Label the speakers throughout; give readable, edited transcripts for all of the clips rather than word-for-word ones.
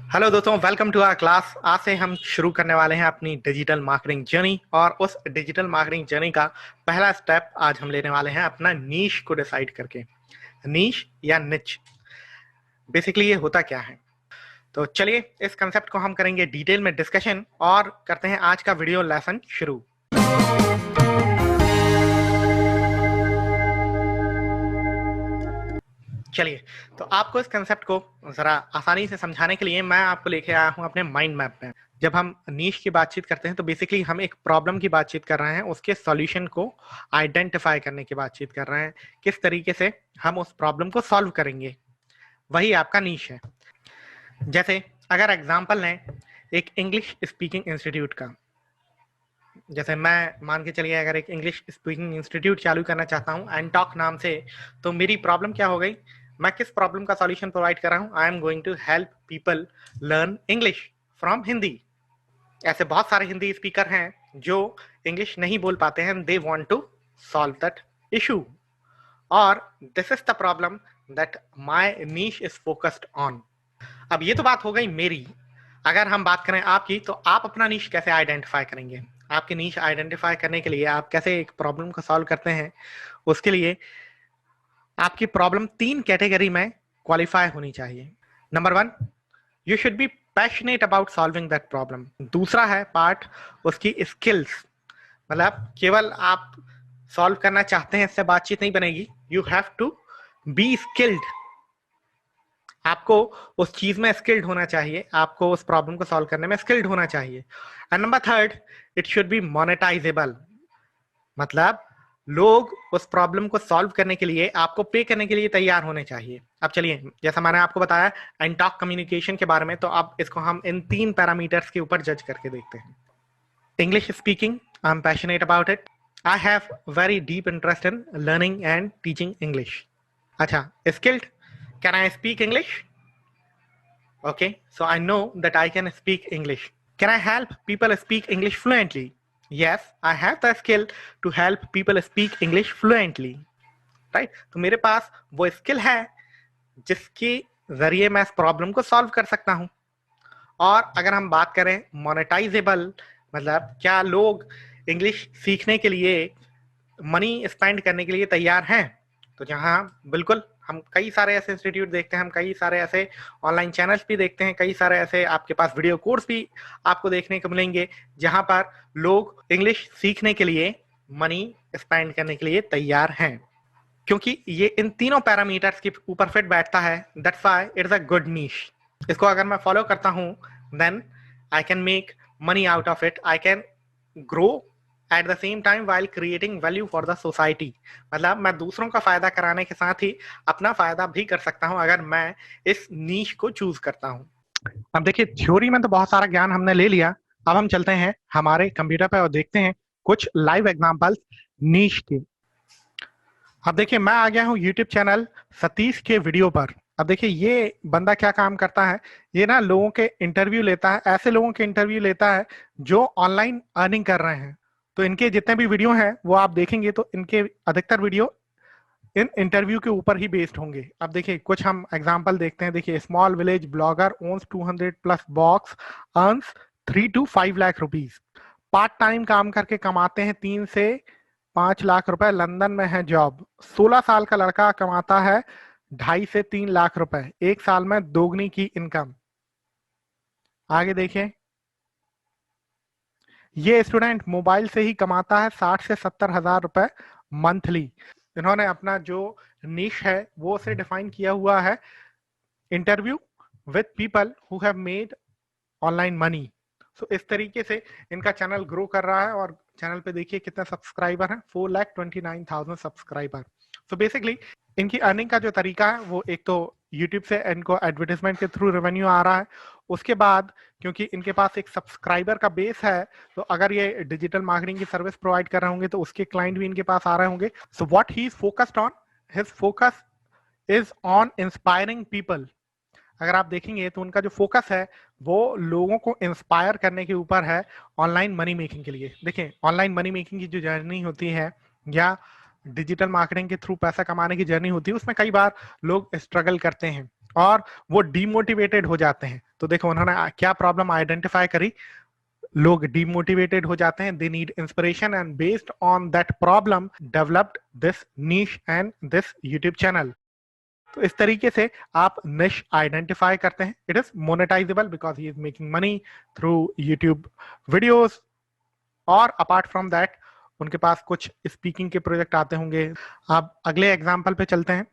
Speaker 1: Hello दोस्तों, welcome to our class. आज से हम शुरू करने वाले हैं अपनी डिजिटल मार्केटिंग जर्नी, और उस डिजिटल मार्केटिंग जर्नी का पहला स्टेप आज हम लेने वाले हैं अपना नीश को डिसाइड करके। नीश या निच, बेसिकली ये होता क्या है। तो चलिए इस कंसेप्ट को हम करेंगे डिटेल में डिस्कशन और करते हैं आज का वीडियो लेसन शुरू। चलिए, तो आपको इस कंसेप्ट को जरा आसानी से समझाने के लिए मैं आपको लेके आया हूं अपने माइंड मैप में। जब हम नीश की बातचीत करते हैं तो बेसिकली हम एक प्रॉब्लम की बातचीत कर रहे हैं, उसके सॉल्यूशन को आइडेंटिफाई करने की बातचीत कर रहे हैं, किस तरीके से हम उस प्रॉब्लम को सॉल्व करेंगे, वही आपका नीश है। जैसे अगर एग्जाम्पल लें एक इंग्लिश स्पीकिंग इंस्टीट्यूट का, जैसे मैं मान के चलिए अगर एक इंग्लिश स्पीकिंग इंस्टीट्यूट चालू करना चाहता हूँ एनटॉक नाम से, तो मेरी प्रॉब्लम क्या हो गई, मैं किस प्रॉब्लम का सॉल्यूशन प्रोवाइड कर रहा हूँ, I am going to help people learn English from Hindi. ऐसे बहुत सारे हिंदी स्पीकर हैं जो इंग्लिश नहीं बोल पाते हैं, they want to solve that issue, और this is the problem that my niche is focused on. अब ये तो बात हो गई मेरी। अगर हम बात करें आपकी, तो आप अपना नीश कैसे आइडेंटिफाई करेंगे। आपकी नीश आइडेंटिफाई करने के लिए आप कैसे एक प्रॉब्लम को सॉल्व करते हैं, उसके लिए आपकी प्रॉब्लम 3 कैटेगरी में क्वालिफाई होनी चाहिए। Number 1, you should be passionate about solving that problem. दूसरा है पार्ट उसकी स्किल्स, मतलब केवल आप सॉल्व करना चाहते हैं इससे बातचीत नहीं बनेगी, you have to be skilled. आपको उस चीज में स्किल्ड होना चाहिए, आपको उस प्रॉब्लम को सॉल्व करने में स्किल्ड होना चाहिए। And number 3, it should be monetisable, मतलब लोग उस प्रॉब्लम को सॉल्व करने के लिए आपको पे करने के लिए तैयार होने चाहिए। अब चलिए, जैसा मैंने आपको बताया एंटॉक कम्युनिकेशन के बारे में, तो अब इसको हम इन 3 पैरामीटर्स के ऊपर जज करके देखते हैं। English speaking, I am passionate about it, I have very deep interest in learning and teaching English. अच्छा, skilled, can I speak English? Okay, so I know that I can speak English. Can I help people speak English fluently? Yes, I have the skill to help people speak English fluently. Right? तो मेरे पास वो skill है जिसके जरिए मैं इस problem को solve कर सकता हूँ। और अगर हम बात करें मोनेटाइजेबल, मतलब क्या लोग इंग्लिश सीखने के लिए मनी स्पेंड करने के लिए तैयार हैं, तो जहाँ बिल्कुल हम कई सारे ऐसे इंस्टीट्यूट देखते हैं, हम कई सारे ऐसे ऑनलाइन चैनल्स भी देखते हैं, कई सारे ऐसे आपके पास वीडियो कोर्स भी आपको देखने को मिलेंगे जहां पर लोग इंग्लिश सीखने के लिए मनी स्पेंड करने के लिए तैयार हैं, क्योंकि ये इन तीनों पैरामीटर्स के ऊपर फिट बैठता है। That's why it is a good niche. इसको अगर मैं फॉलो करता हूं, then I can make money out of it, I can grow at the same time while creating value for the society. मतलब मैं दूसरों का फायदा कराने के साथ ही अपना फायदा भी कर सकता हूं अगर मैं इस नीश को चूज करता हूं। अब देखिए, थ्योरी में तो बहुत सारा ज्ञान हमने ले लिया, अब हम चलते हैं हमारे कंप्यूटर पे और देखते हैं कुछ लाइव एग्जांपल्स नीश के। अब देखिए, मैं आ गया हूँ यूट्यूब चैनल सतीश के वीडियो पर। अब देखिए ये बंदा क्या काम करता है, ये ना लोगों के इंटरव्यू लेता है, ऐसे लोगों के इंटरव्यू लेता है जो ऑनलाइन अर्निंग कर रहे हैं। तो इनके जितने भी वीडियो हैं वो आप देखेंगे तो इनके अधिकतर वीडियो इन इंटरव्यू के ऊपर ही बेस्ड होंगे। अब देखिए कुछ हम एग्जांपल देखते हैं। देखिए, small village blogger owns 200 plus box, earns 3 to 5 lakh rupees, part time काम करके कमाते हैं 3 से 5 लाख रुपए, लंदन में है जॉब। 16 साल का लड़का कमाता है 2.5 से 3 लाख रुपए, एक साल में दोगुनी की इनकम। आगे देखिए, ये स्टूडेंट मोबाइल से ही कमाता है 60 से 70 हजार रुपए मंथली। इन्होंने अपना जो निश है वो उसे डिफाइन किया हुआ है, interview with people who have made online money. So इस तरीके से इनका चैनल ग्रो कर रहा है, और चैनल पे देखिए कितने सब्सक्राइबर हैं, 4,29,000 सब्सक्राइबर। सो बेसिकली इनकी अर्निंग का जो तरीका है वो एक तो यूट्यूब से इनको एडवर्टाइजमेंट के थ्रू रेवेन्यू आ रहा है, उसके बाद क्योंकि इनके पास एक सब्सक्राइबर का बेस है, तो अगर ये डिजिटल मार्केटिंग की सर्विस प्रोवाइड कर रहे होंगे तो उसके क्लाइंट भी इनके पास आ रहे होंगे। So what he is focused on, his focus is on inspiring people. अगर आप देखेंगे तो उनका जो फोकस है वो लोगों को इंस्पायर करने के ऊपर है ऑनलाइन मनी मेकिंग के लिए। देखिए, ऑनलाइन मनी मेकिंग की जो जर्नी होती है या डिजिटल मार्केटिंग के थ्रू पैसा कमाने की जर्नी होती है, उसमें कई बार लोग स्ट्रगल करते हैं, और वो डीमोटिवेटेड हो जाते हैं। तो देखो उन्होंने क्या प्रॉब्लम आइडेंटिफाई करी, लोग डीमोटिवेटेड हो जाते हैं, they need inspiration and based on that problem developed this niche and this YouTube channel. तो इस तरीके से आप निश आइडेंटिफाई करते हैं। It is monetisable because he is making money through YouTube videos. और अपार्ट फ्रॉम दैट उनके पास कुछ स्पीकिंग के प्रोजेक्ट आते होंगे। आप अगले एग्जाम्पल पे चलते हैं।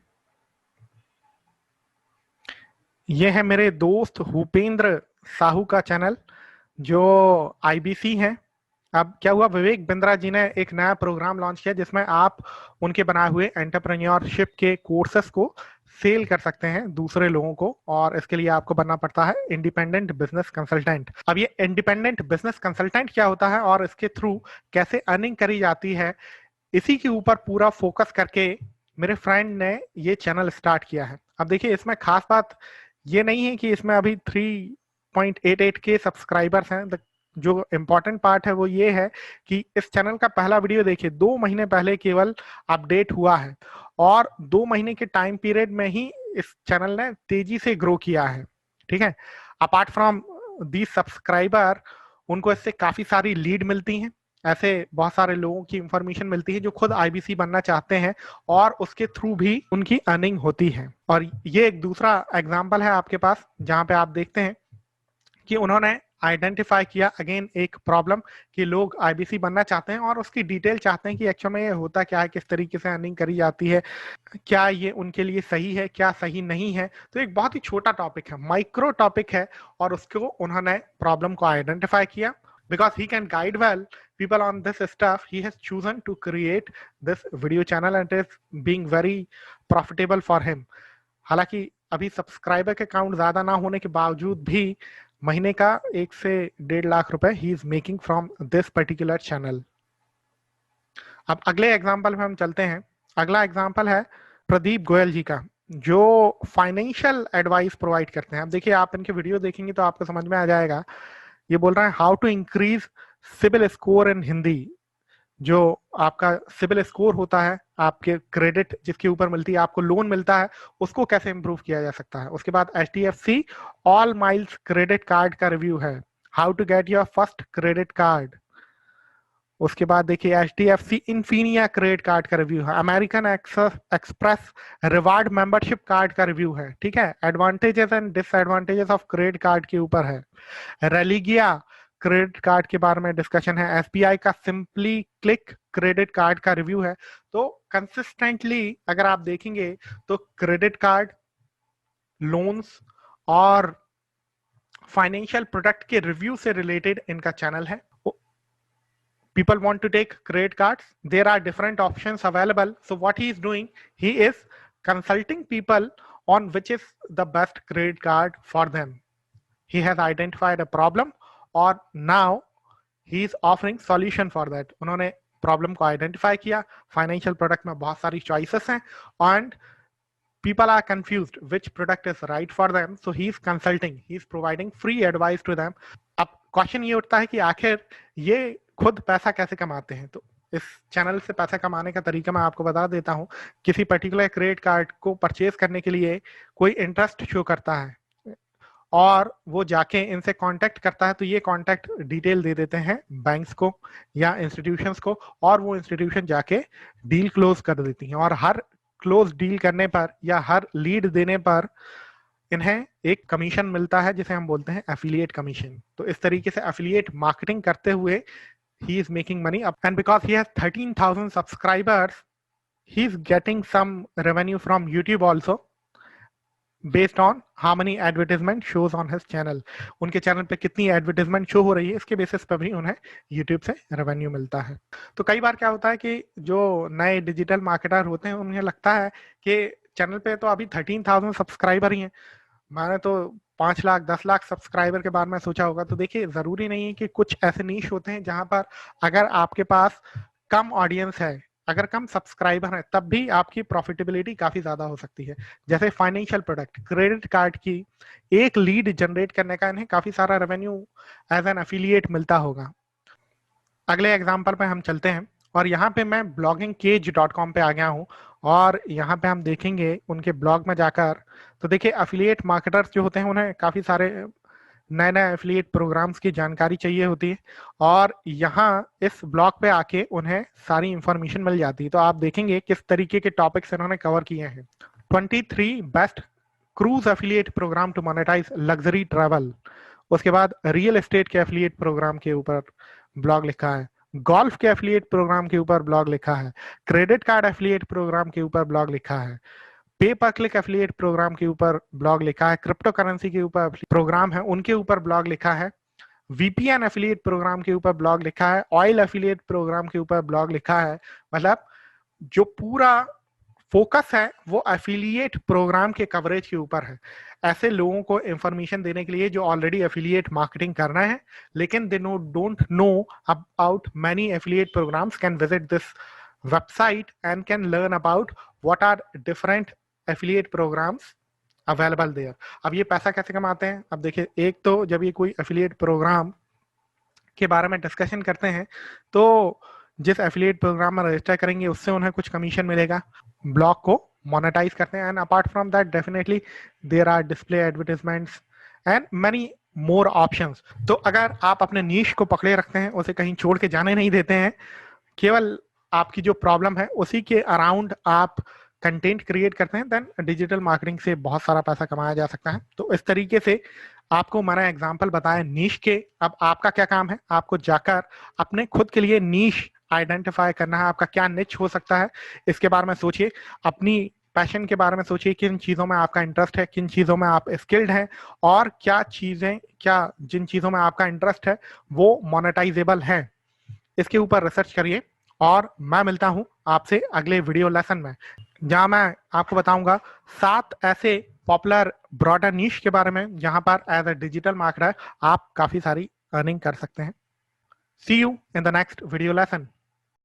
Speaker 1: ये है मेरे दोस्त भूपेंद्र साहू का चैनल जो आईबीसी है। अब क्या हुआ, विवेक बिंद्रा जी ने एक नया प्रोग्राम लॉन्च किया जिसमें आप उनके बनाए हुए एंटरप्रेन्योरशिप के कोर्सेस को सेल कर सकते हैं दूसरे लोगों को, और इसके लिए आपको बनना पड़ता है इंडिपेंडेंट बिजनेस कंसल्टेंट। अब ये इंडिपेंडेंट बिजनेस कंसल्टेंट क्या होता है और इसके थ्रू कैसे अर्निंग करी जाती है, इसी के ऊपर पूरा फोकस करके मेरे फ्रेंड ने ये चैनल स्टार्ट किया है। अब देखिए इसमें खास बात ये नहीं है कि इसमें अभी 3.88 के सब्सक्राइबर्स हैं। जो इम्पोर्टेंट पार्ट है वो ये है कि इस चैनल का पहला वीडियो देखिए 2 महीने पहले केवल अपडेट हुआ है, और 2 महीने के टाइम पीरियड में ही इस चैनल ने तेजी से ग्रो किया है। ठीक है, अपार्ट फ्रॉम दी सब्सक्राइबर उनको इससे काफी सारी लीड मिलती हैं, ऐसे बहुत सारे लोगों की इंफॉर्मेशन मिलती है जो खुद आईबीसी बनना चाहते हैं, और उसके थ्रू भी उनकी अर्निंग होती है। और ये एक दूसरा एग्जाम्पल है आपके पास जहां पे आप देखते हैं कि उन्होंने आइडेंटिफाई किया अगेन एक प्रॉब्लम कि लोग आईबीसी बनना चाहते हैं और उसकी डिटेल चाहते हैं कि एक्चुअल में ये होता क्या है, किस तरीके से अर्निंग करी जाती है, क्या ये उनके लिए सही है, क्या सही नहीं है। तो एक बहुत ही छोटा टॉपिक है, माइक्रो टॉपिक है, और उसको उन्होंने प्रॉब्लम को आइडेंटिफाई किया। Because he can guide well people on this stuff, he has chosen to create this video channel and it is being very profitable for him. हालांकि अभी सब्सक्राइबर के काउंट ज्यादा ना होने के बावजूद भी महीने का 1 से 1.5 लाख रुपए he is making from this particular channel. अब अगले एग्जाम्पल पे हम चलते हैं। अगला एग्जाम्पल है प्रदीप गोयल जी का, जो फाइनेंशियल एडवाइस प्रोवाइड करते हैं। अब देखिए आप इनके वीडियो देखेंगे तो आपको समझ में आ जाएगा। ये बोल रहा है how to increase CIBIL score in Hindi. जो आपका सिबिल स्कोर होता है, आपके क्रेडिट जिसके ऊपर मिलती है, आपको लोन मिलता है, उसको कैसे इंप्रूव किया जा सकता है। उसके बाद HDFC all miles credit card का रिव्यू है, how to get your first credit card. उसके बाद देखिए HDFC इन्फिनिया क्रेडिट कार्ड का रिव्यू है, American Express reward membership card का रिव्यू है। ठीक है, advantages and disadvantages of credit card के ऊपर है। रेलिगिया क्रेडिट कार्ड के बारे में डिस्कशन है। SBI का सिंपली क्लिक क्रेडिट कार्ड का रिव्यू है। तो कंसिस्टेंटली अगर आप देखेंगे तो क्रेडिट कार्ड, लोन्स और फाइनेंशियल प्रोडक्ट के रिव्यू से रिलेटेड इनका चैनल है। People want to take credit cards, there are different options available. So what he is doing, he is consulting people on which is the best credit card for them. He has identified a problem और now he is offering solution for that. उन्होंने problem को identify किया, financial product में बहुत सारी choices हैं and people are confused which product is right for them, so he is consulting, he is providing free advice to them. अब question ये उठता है कि आखिर ये खुद पैसा कैसे कमाते हैं। तो इस चैनल से पैसा कमाने का तरीका मैं आपको बता देता हूं। किसी पर्टिकुलर क्रेडिट कार्ड को परचेज करने के लिए कोई इंटरेस्ट शो करता है और वो जाके इनसे कांटेक्ट करता है, तो ये कांटेक्ट डिटेल दे देते हैं बैंक्स को या इंस्टीट्यूशंस को, और वो इंस्टीट्यूशन जाके डील क्लोज कर देती हैं। और हर क्लोज डील करने पर या हर लीड देने पर इन्हें एक कमीशन मिलता है जिसे हम बोलते हैं एफिलिएट कमीशन। तो इस तरीके से एफिलिएट मार्केटिंग करते हुए he is making money up, and because he has 13,000 subscribers, he is getting some revenue from YouTube also based on how many advertisement shows on his channel. उनके channel पे कितनी advertisement show हो रही है, इसके basis पर भी उन्हें YouTube से रेवेन्यू मिलता है। तो कई बार क्या होता है कि जो नए डिजिटल मार्केटर होते हैं उन्हें लगता है कि चैनल पे तो अभी 13,000 सब्सक्राइबर ही हैं, मैंने तो 5 लाख 10 लाख सब्सक्राइबर के बारे में सोचा होगा। तो देखिए जरूरी नहीं है कि कुछ ऐसे नीश होते हैं जहां पर अगर आपके पास कम ऑडियंस है, अगर कम सब्सक्राइबर है, तब भी आपकी प्रॉफिटेबिलिटी काफी ज्यादा हो सकती है। जैसे फाइनेंशियल प्रोडक्ट, क्रेडिट कार्ड की एक लीड जनरेट करने का इन्हें काफी सारा रेवेन्यू एज एन एफिलिएट मिलता होगा। अगले एग्जाम्पल पे हम चलते हैं और यहाँ पे मैं bloggingcage.com पे आ गया हूँ और यहाँ पे हम देखेंगे उनके ब्लॉग में जाकर, तो देखिए एफिलिएट मार्केटर्स जो होते हैं उन्हें काफी सारे नए नए एफिलिएट प्रोग्राम्स की जानकारी चाहिए होती है, और यहाँ इस ब्लॉग पे आके उन्हें सारी इंफॉर्मेशन मिल जाती है। तो आप देखेंगे किस तरीके के टॉपिक्स इन्होंने कवर किए हैं। 23 best cruise affiliate program to monetize luxury travel, उसके बाद रियल एस्टेट के एफिलिएट प्रोग्राम के ऊपर ब्लॉग लिखा है, गोल्फ के एफिलिएट प्रोग्राम के ऊपर ब्लॉग लिखा है, क्रेडिट कार्ड एफिलिएट प्रोग्राम के ऊपर ब्लॉग लिखा है, पे पर क्लिक एफिलिएट प्रोग्राम के ऊपर ब्लॉग लिखा है, क्रिप्टो करेंसी के ऊपर प्रोग्राम है उनके ऊपर ब्लॉग लिखा है, वीपीएन एफिलिएट प्रोग्राम के ऊपर ब्लॉग लिखा है, ऑयल एफिलिएट प्रोग्राम के ऊपर ब्लॉग लिखा है। मतलब जो पूरा फोकस है वो एफिलिएट प्रोग्राम के कवरेज के ऊपर है। ऐसे लोगों को इंफॉर्मेशन देने के लिए जो ऑलरेडी एफिलिएट मार्केटिंग करना है लेकिन they don't know about many affiliate programs, can visit this website and can learn about what are different affiliate programs available there. अब ये पैसा कैसे कमाते हैं? अब देखिए, एक तो जब ये कोई एफिलिएट प्रोग्राम के बारे में डिस्कशन करते हैं तो जिस एफिलिएट प्रोग्राम में रजिस्टर करेंगे उससे उन्हें कुछ कमीशन मिलेगा, ब्लॉग को मोनेटाइज करते हैं, and apart from that definitely there are display advertisements and many more options. तो अगर आप अपने नीश को पकड़े रखते हैं, उसे कहीं छोड़ के जाने नहीं देते हैं, केवल आपकी जो प्रॉब्लम है उसी के अराउंड आप कंटेंट क्रिएट करते हैं, देन डिजिटल मार्केटिंग से बहुत सारा पैसा कमाया जा सकता है। तो इस तरीके से आपको हमारा एग्जांपल बताया नीश के। अब आपका क्या काम है? आपको जाकर अपने खुद के लिए नीश आइडेंटिफाई करना है, आपका क्या निच हो सकता है इसके बारे में सोचिए, अपनी पैशन के बारे में सोचिए, किन चीज़ों में आपका इंटरेस्ट है, किन चीज़ों में आप स्किल्ड हैं, और क्या चीज़ें, क्या जिन चीज़ों में आपका इंटरेस्ट है वो मोनेटाइजेबल है, इसके ऊपर रिसर्च करिए। और मैं मिलता हूं आपसे अगले वीडियो लेसन में, जहां मैं आपको बताऊंगा 7 ऐसे पॉपुलर ब्रॉडर नीश के बारे में जहां पर एज अ डिजिटल मार्केटर आप काफी सारी अर्निंग कर सकते हैं। See you in the next video lesson.